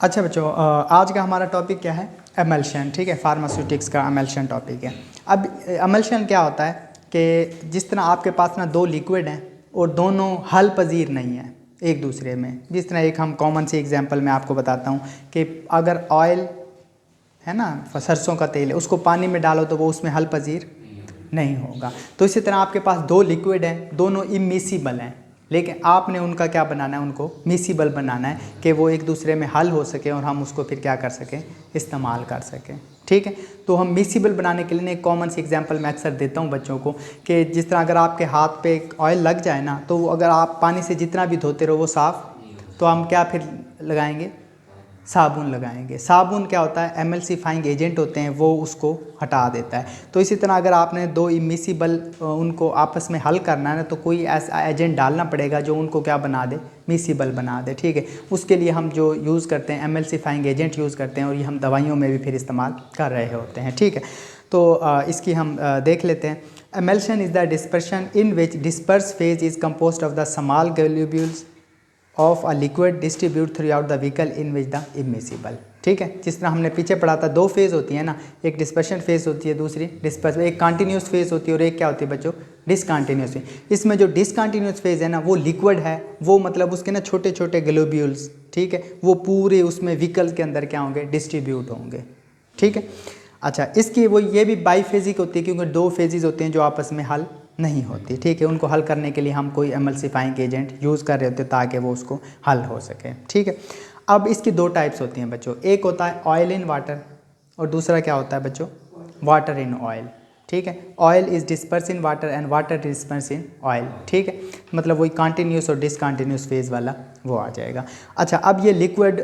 अच्छा बच्चों, आज का हमारा टॉपिक क्या है? एमल्शन। ठीक है, फार्मास्यूटिक्स का एमल्शन टॉपिक है। अब एमल्शन क्या होता है कि जिस तरह आपके पास ना दो लिक्विड हैं और दोनों हल पजीर नहीं हैं एक दूसरे में। जिस तरह एक हम कॉमन सी एग्जांपल मैं आपको बताता हूँ कि अगर ऑयल है ना, सरसों का तेल है, उसको पानी में डालो तो वो उसमें हल पजीर नहीं होगा। तो इसी तरह आपके पास दो लिक्विड हैं, दोनों इमिसिबल हैं, लेकिन आपने उनका क्या बनाना है, उनको मिसिबल बनाना है कि वो एक दूसरे में हल हो सके और हम उसको फिर क्या कर सकें, इस्तेमाल कर सकें। ठीक है, तो हम मिसिबल बनाने के लिए एक कॉमन सी एग्जांपल मैं अक्सर देता हूँ बच्चों को कि जिस तरह अगर आपके हाथ पे ऑयल लग जाए ना, तो वो अगर आप पानी से जितना भी धोते रहो वो साफ़, तो हम क्या फिर लगाएंगे, साबुन लगाएंगे। साबुन क्या होता है, एमल्सिफाइंग एजेंट होते हैं, वो उसको हटा देता है। तो इसी तरह अगर आपने दो इमिसिबल उनको आपस में हल करना है ना, तो कोई ऐसा एजेंट डालना पड़ेगा जो उनको क्या बना दे, मिसिबल बना दे। ठीक है, उसके लिए हम जो यूज़ करते हैं एमल्सिफाइंग एजेंट यूज़ करते हैं, और ये हम दवाइयों में भी फिर इस्तेमाल कर रहे होते हैं। ठीक है, तो इसकी हम देख लेते हैं। Emulsion is the dispersion in which disperse phase is compost of the small globules of a liquid distribute through out the vehicle in which the immiscible. ठीक है, जिस तरह हमने पीछे पढ़ा था, दो फेज़ होती है ना, एक डिस्पर्शन फेज़ होती है, दूसरी डिस्पर्स, एक कंटिन्यूस फेज़ होती है और एक क्या होती है बच्चों, डिसकंटिन्यूस फेज। इसमें जो डिसकंटिन्यूस फेज़ है ना, वो लिक्विड है, वो मतलब उसके ना छोटे छोटे ग्लोब्यूल्स, ठीक है, वो पूरे उसमें व्हीकल के अंदर क्या होंगे, डिस्ट्रीब्यूट होंगे। ठीक है, अच्छा, इसकी वो ये भी बाईफेजिक होती है क्योंकि दो फेजेस होते हैं जो आपस में हल नहीं होती। ठीक है, उनको हल करने के लिए हम कोई एमल्सिफाइंग एजेंट यूज़ कर रहे होते हैं ताकि वो उसको हल हो सके। ठीक है, अब इसकी दो टाइप्स होती हैं बच्चों, एक होता है ऑयल इन वाटर और दूसरा क्या होता है बच्चों, वाटर इन ऑयल। ठीक है, oil is disperse in water and water disperse in oil. ठीक है, मतलब वही कंटिन्यूस और डिसकंटिन्यूस फेज़ वाला वो आ जाएगा। अच्छा, अब ये लिक्विड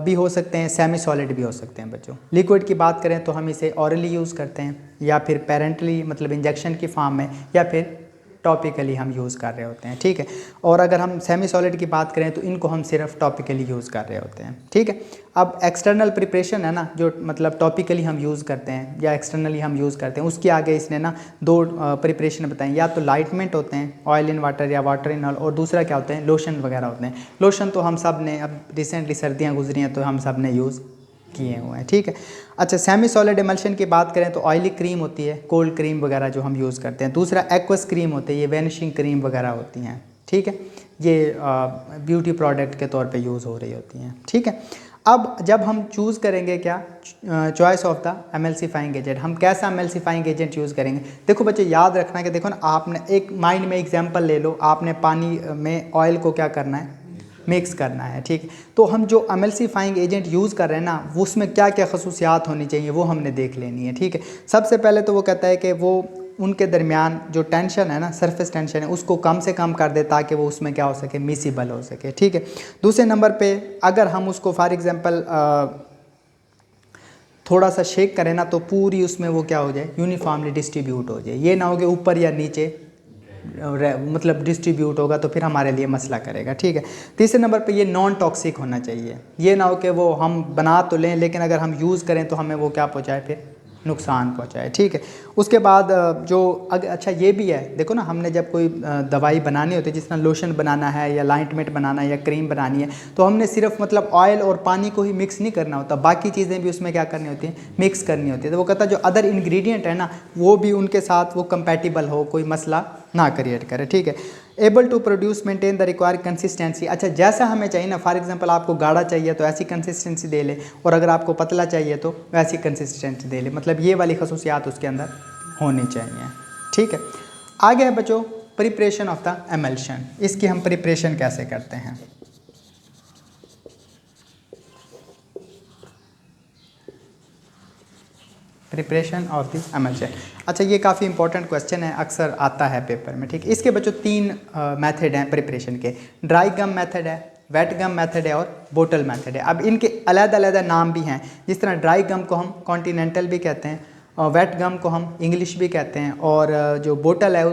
भी हो सकते हैं, सेमी सॉलिड भी हो सकते हैं बच्चों। लिक्विड की बात करें तो हम इसे ऑरली यूज़ करते हैं, या फिर पेरेंटली मतलब इंजेक्शन की फॉर्म में, या फिर टॉपिकली हम यूज़ कर रहे होते हैं। ठीक है, और अगर हम सेमी सॉलिड की बात करें तो इनको हम सिर्फ टॉपिकली यूज़ कर रहे होते हैं। ठीक है, अब एक्सटर्नल प्रिपरेशन है ना, जो मतलब टॉपिकली हम यूज़ करते हैं या एक्सटर्नली हम यूज़ करते हैं, उसके आगे इसने ना दो प्रिपरेशन बताएं, या तो लाइटमेंट होते हैं ऑयल इन वाटर या वाटर इन ऑयल, और दूसरा क्या होते हैं, लोशन वगैरह होते हैं। लोशन तो हम सब ने, अब रिसेंटली सर्दियाँ गुजरी हैं तो हम सब ने यूज़ किए हुए हैं। ठीक है, अच्छा, सेमी सॉलिड एमल्शन की बात करें तो ऑयली क्रीम होती है, कोल्ड क्रीम वगैरह जो हम यूज़ करते हैं। दूसरा एक्वस क्रीम होती है, ये वैनिशिंग क्रीम वगैरह होती हैं। ठीक है, ये ब्यूटी प्रोडक्ट के तौर पे यूज़ हो रही होती हैं। ठीक है, अब जब हम चूज़ करेंगे क्या, choice of the emulsifying agent, हम कैसा एमल्सिफाइंग एजेंट यूज़ करेंगे। देखो बच्चे, याद रखना कि देखो ना, आपने एक माइंड में एग्जांपल ले लो, आपने पानी में ऑयल को क्या करना है, मिक्स करना है। ठीक है, तो हम जो एमल्सिफाइंग एजेंट यूज़ कर रहे हैं ना, वो उसमें क्या क्या खसूसियात होनी चाहिए वो हमने देख लेनी है। ठीक है, सबसे पहले तो वो कहता है कि वो उनके दरमियान जो टेंशन है ना, सरफेस टेंशन है, उसको कम से कम कर दे ताकि वो उसमें क्या हो सके, मिसिबल हो सके। ठीक है, दूसरे नंबर पे अगर हम उसको फॉर एग्जांपल थोड़ा सा शेक करें ना, तो पूरी उसमें वो क्या हो जाए, यूनिफॉर्मली डिस्ट्रीब्यूट हो जाए। ये ना हो कि ऊपर या नीचे मतलब डिस्ट्रीब्यूट होगा तो फिर हमारे लिए मसला करेगा। ठीक है, तीसरे नंबर पे ये नॉन टॉक्सिक होना चाहिए। ये ना हो कि वो हम बना तो लें लेकिन अगर हम यूज़ करें तो हमें वो क्या पहुंचाए, फिर नुकसान पहुंचाए। ठीक है, उसके बाद जो अच्छा ये भी है, देखो ना, हमने जब कोई दवाई बनानी होती है, जिस तरह लोशन बनाना है या लाइटमेंट बनाना है या क्रीम बनानी है, तो हमने सिर्फ मतलब ऑयल और पानी को ही मिक्स नहीं करना होता, बाकी चीज़ें भी उसमें क्या करनी होती हैं, मिक्स करनी होती है। तो वो कहता है जो अदर इंग्रेडिएंट है ना, वो भी उनके साथ वो कंपैटिबल हो, कोई मसला ना क्रिएट करे। ठीक है, able to produce maintain the required consistency. अच्छा, जैसा हमें चाहिए ना, फॉर एग्जांपल आपको गाढ़ा चाहिए तो ऐसी कंसिस्टेंसी दे ले, और अगर आपको पतला चाहिए तो वैसी कंसिस्टेंसी दे ले, मतलब ये वाली खसूसियात उसके अंदर होनी चाहिए। ठीक है, आगे है बच्चों प्रिपरेशन ऑफ द एमल्शन। इसकी हम प्रिपरेशन कैसे करते हैं। प्रिपरेशन ऑफ द एमल्शन, अच्छा, ये काफ़ी इंपॉर्टेंट क्वेश्चन है, अक्सर आता है पेपर में। ठीक है, इसके बच्चों तीन मेथड हैं प्रिपरेशन के, ड्राई गम मेथड है, वेट गम मेथड है और बोतल मेथड है। अब इनके अलग-अलग नाम भी हैं, जिस तरह ड्राई गम को हम कॉन्टिनेंटल भी कहते हैं, और वेट गम को हम इंग्लिश भी कहते हैं, और जो बोतल है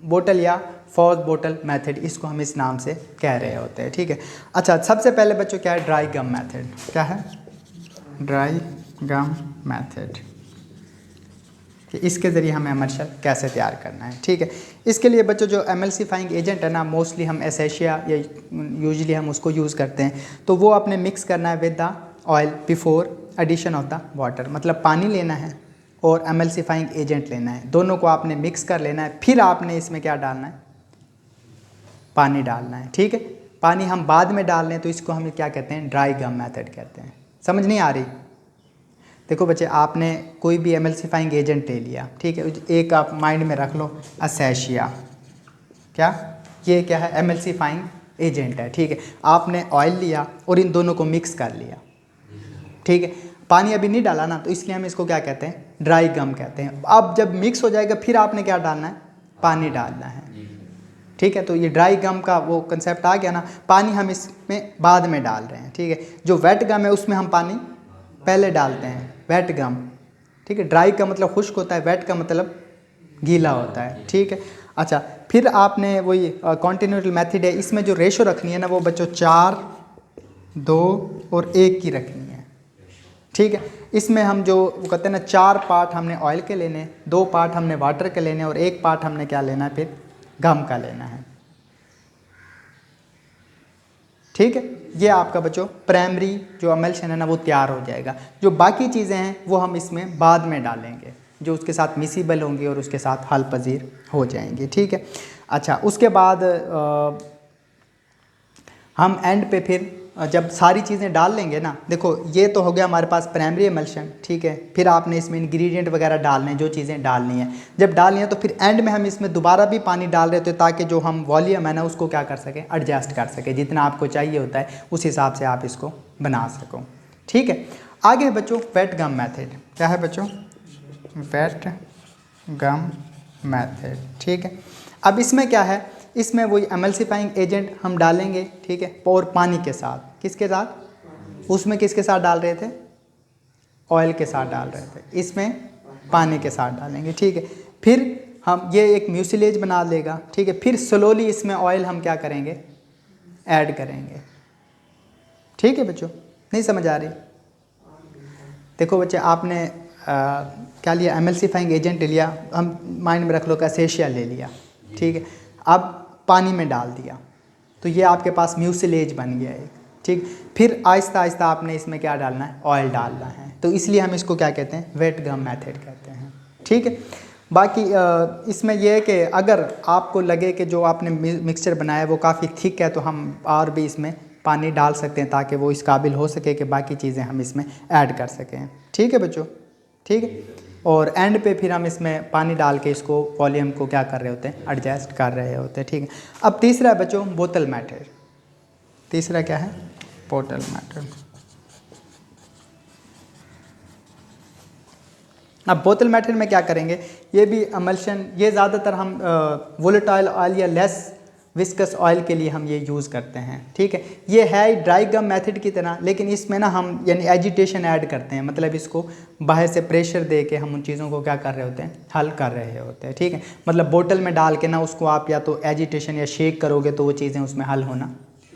बोतल या फॉज बोतल मेथड, इसको हम इस नाम से कह रहे होते हैं। ठीक है, अच्छा, सबसे पहले बच्चों क्या है, ड्राई गम मेथड। क्या है, ड्राई गम मेथड। कि इसके ज़रिए हमें एमल्शन कैसे तैयार करना है। ठीक है, इसके लिए बच्चों जो एमल्सिफाइंग एजेंट है ना, मोस्टली हम एसेशिया या यूजुअली हम उसको यूज़ करते हैं। तो वो आपने मिक्स करना है with the oil before addition of the water, मतलब पानी लेना है और एमल्सिफाइंग एजेंट लेना है, दोनों को आपने मिक्स कर लेना है। फिर आपने इसमें क्या डालना है, पानी डालना है। ठीक है, पानी हम बाद में डाल लें तो इसको हम क्या कहते हैं, ड्राई गम मेथड कहते हैं। समझ नहीं आ रही? देखो बच्चे, आपने कोई भी एमल्सिफाइंग एजेंट ले लिया, ठीक है, एक आप माइंड में रख लो, एसेशिया, क्या ये क्या है, एमल्सिफाइंग एजेंट है। ठीक है, आपने ऑयल लिया और इन दोनों को मिक्स कर लिया। ठीक है, पानी अभी नहीं डाला ना, तो इसलिए हम इसको क्या कहते हैं, ड्राई गम कहते हैं। अब जब मिक्स हो जाएगा फिर आपने क्या डालना है, पानी डालना है। ठीक है, तो ये ड्राई गम का वो कंसेप्ट आ गया ना। पानी हम इसमें बाद में डाल रहे हैं। ठीक है, जो वेट गम है उसमें हम पानी पहले डालते हैं, वेट गम। ठीक है, ड्राई का मतलब खुश्क होता है, वेट का मतलब गीला होता है। ठीक है, अच्छा, फिर आपने वही कॉन्टिन्यूटी मेथड है, इसमें जो रेशो रखनी है ना वो बच्चों 4, 2 और 1 की रखनी है। ठीक है, इसमें हम जो वो कहते हैं ना, 4 पार्ट हमने ऑयल के लेने, 2 पार्ट हमने वाटर के लेने और 1 पार्ट हमने क्या लेना है, फिर गम का लेना है। ठीक है, ये आपका बच्चों प्राइमरी जो एमल्शन है ना वो तैयार हो जाएगा। जो बाकी चीज़ें हैं वो हम इसमें बाद में डालेंगे, जो उसके साथ मिसिबल होंगी और उसके साथ हल पजीर हो जाएंगी। ठीक है, अच्छा, उसके बाद हम एंड पे फिर जब सारी चीज़ें डाल लेंगे ना, देखो ये तो हो गया हमारे पास प्राइमरी एमल्शन। ठीक है, फिर आपने इसमें इंग्रेडिएंट वगैरह डालने हैं, जो चीज़ें डालनी है। जब डालनी है तो फिर एंड में हम इसमें दोबारा भी पानी डाल रहे होते हैं, ताकि जो हम वॉल्यूम है ना उसको क्या कर सकें, एडजस्ट कर सकें। जितना आपको चाहिए होता है उस हिसाब से आप इसको बना सको। ठीक है, आगे बच्चों वेट गम मैथड। क्या है बच्चों, वेट गम मैथड। ठीक है, अब इसमें क्या है, इसमें वही एमल्सिफाइंग एजेंट हम डालेंगे। ठीक है, और पानी के साथ, किसके साथ, उसमें किसके साथ डाल रहे थे, ऑयल के साथ डाल रहे थे, इसमें पानी के साथ डालेंगे। ठीक है, फिर हम ये एक म्यूसिलेज बना लेगा। ठीक है, फिर स्लोली इसमें ऑयल हम क्या करेंगे, ऐड करेंगे। ठीक है बच्चों, नहीं समझ आ रही? देखो बच्चे, आपने क्या लिया, एमल्सिफाइंग एजेंट ले लिया, हम माइंड में रख लो, एसेशिया ले लिया। ठीक है, अब पानी में डाल दिया तो ये आपके पास म्यूसिलेज बन गया है। ठीक, फिर आहिस्ता आहिस्ता आपने इसमें क्या डालना है, ऑयल डालना है। तो इसलिए हम इसको क्या कहते हैं, वेट गम मेथड कहते हैं। ठीक है, बाकी इसमें यह है कि अगर आपको लगे कि जो आपने मिक्सचर बनाया है वो काफ़ी थिक है, तो हम और भी इसमें पानी डाल सकते हैं, ताकि वो इस काबिल हो सके कि बाकी चीज़ें हम इसमें ऐड कर सकें। ठीक है बच्चों, ठीक है, और एंड पे फिर हम इसमें पानी डाल के इसको वॉल्यूम को क्या कर रहे होते हैं, एडजस्ट कर रहे होते हैं। ठीक है, अब तीसरा है बच्चों बोतल मेथड। तीसरा क्या है, बोतल मेथड। अब बोतल मेथड में क्या करेंगे, ये भी एमल्शन, ये ज़्यादातर हम वोलेटाइल ऑयल या लेस विस्कस ऑयल के लिए हम ये यूज़ करते हैं। ठीक है, ये है ड्राई गम मेथड की तरह, लेकिन इसमें ना हम यानी एजिटेशन ऐड करते हैं, मतलब इसको बाहर से प्रेशर दे के हम उन चीज़ों को क्या कर रहे होते हैं, हल कर रहे होते हैं। ठीक है, मतलब बोतल में डाल के ना उसको आप या तो एजिटेशन या शेक करोगे तो वो चीज़ें उसमें हल होना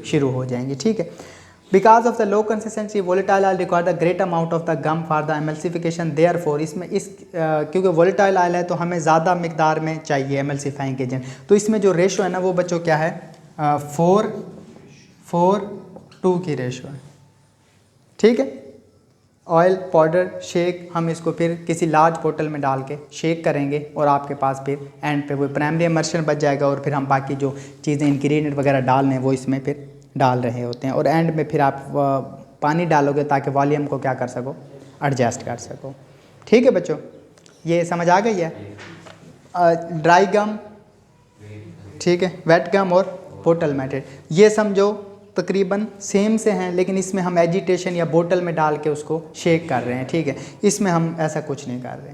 शुरू हो जाएंगी। ठीक है, because of the low consistency volatile oil require the great amount of the gum for the emulsification, therefore इसमें क्योंकि वोलेटाइल ऑयल है तो हमें ज़्यादा मिकदार में चाहिए एमल्सिफाइंग एजेंट। तो इसमें जो रेशो है ना वो बच्चों क्या है, 4:2 की रेशो है। ठीक है, ऑयल पाउडर शेक हम इसको फिर किसी लार्ज बोतल में डाल के शेक करेंगे और आपके पास फिर एंड पे वो प्राइमरी एमल्शन बच जाएगा, और फिर हम बाकी जो चीज़ें इंग्रेडिएंट वगैरह डालने हैं वो इसमें फिर डाल रहे होते हैं, और एंड में फिर आप पानी डालोगे ताकि वॉल्यूम को क्या कर सको, एडजस्ट कर सको। ठीक है बच्चों, ये समझ आ गई है, ड्राई गम, ठीक है, वेट गम और बोतल मेथड, ये समझो तकरीबन सेम से हैं, लेकिन इसमें हम एजिटेशन या बोतल में डाल के उसको शेक कर रहे हैं। ठीक है, इसमें हम ऐसा कुछ नहीं कर रहे।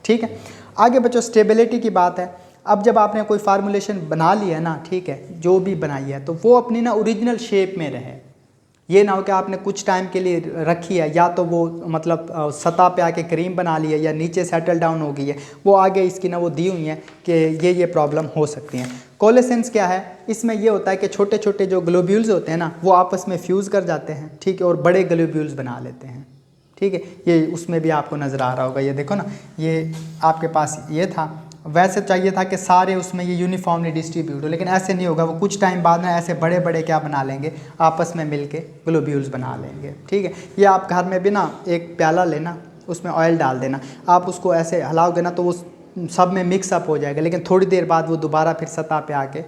ठीक है, आगे बच्चों स्टेबिलिटी की बात है। अब जब आपने कोई फार्मूलेशन बना लिया ना, ठीक है, जो भी बनाई है, तो वो अपनी ना ओरिजिनल शेप में रहे। ये ना हो कि आपने कुछ टाइम के लिए रखी है, या तो वो मतलब सतह पे आके क्रीम बना ली है या नीचे सेटल डाउन हो गई है, वो आगे इसकी ना वो दी हुई है कि ये प्रॉब्लम हो सकती हैं। कोलेसेंस क्या है, इसमें ये होता है कि छोटे छोटे जो ग्लोब्यूल्स होते हैं ना वो आपस में फ्यूज़ कर जाते हैं। ठीक है, और बड़े ग्लोब्यूल्स बना लेते हैं। ठीक है। ये उसमें भी आपको नज़र आ रहा होगा, ये देखो ना, ये आपके पास ये था, वैसे चाहिए था कि सारे उसमें ये यूनिफॉर्मली डिस्ट्रीब्यूट हो, लेकिन ऐसे नहीं होगा। वो कुछ टाइम बाद में ऐसे बड़े बड़े क्या बना लेंगे, आपस में मिलके ग्लोब्यूल्स बना लेंगे, ठीक है। ये आप घर में भी ना एक प्याला लेना, उसमें ऑयल डाल देना, आप उसको ऐसे हिलाओगे ना तो वो सब में मिक्सअप हो जाएगा, लेकिन थोड़ी देर बाद वो दोबारा फिर सतह पे आके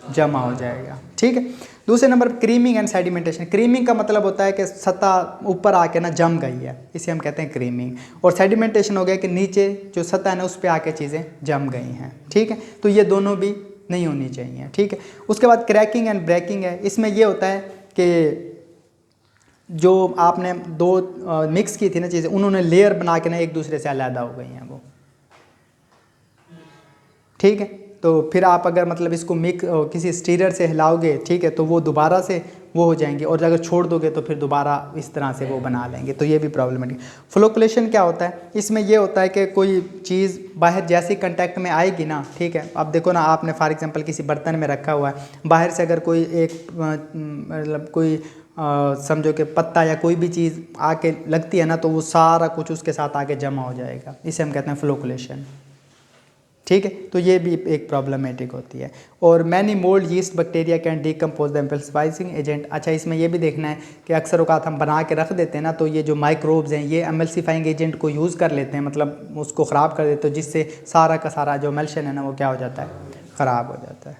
जमा हो जाएगा, ठीक है। दूसरे नंबर पर क्रीमिंग एंड सेडिमेंटेशन। क्रीमिंग का मतलब होता है कि सतह ऊपर आके ना जम गई है, इसे हम कहते हैं क्रीमिंग। और सेडिमेंटेशन हो गया कि नीचे जो सतह है ना उस पर आके चीज़ें जम गई हैं, ठीक है। तो ये दोनों भी नहीं होनी चाहिए, ठीक है। उसके बाद क्रैकिंग एंड ब्रेकिंग है। इसमें ये होता है कि जो आपने दो मिक्स की थी ना चीज़ें, उन्होंने लेयर बना के ना एक दूसरे से अलग हो गई हैं वो, ठीक है। तो फिर आप अगर मतलब इसको किसी स्टीरर से हिलाओगे, ठीक है, तो वो दोबारा से वो हो जाएंगे, और अगर छोड़ दोगे तो फिर दोबारा इस तरह से वो बना लेंगे, तो ये भी प्रॉब्लमेटिक। फ्लोकुलेशन क्या होता है, इसमें ये होता है कि कोई चीज़ बाहर जैसे कांटेक्ट में आएगी ना, ठीक है, अब देखो ना, आपने फॉर एग्जांपल किसी बर्तन में रखा हुआ है, बाहर से अगर कोई एक मतलब कोई समझो कि पत्ता या कोई भी चीज़ आके लगती है ना, तो वो सारा कुछ उसके साथ आके जमा हो जाएगा, इसे हम कहते हैं फ्लोकुलेशन, ठीक है। तो ये भी एक प्रॉब्लमेटिक होती है। और many mould yeast bacteria can decompose the emulsifying agent. अच्छा, इसमें ये भी देखना है कि अक्सर औकात हम बना के रख देते हैं ना, तो ये जो माइक्रोब्स हैं ये एम्पल्सिफाइंग एजेंट को यूज़ कर लेते हैं, मतलब उसको ख़राब कर देते हैं, जिससे सारा का सारा जो एमल्शन है ना वो क्या हो जाता है, ख़राब हो जाता है,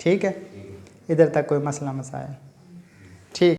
ठीक है। इधर तक कोई मसला मसाइल, ठीक।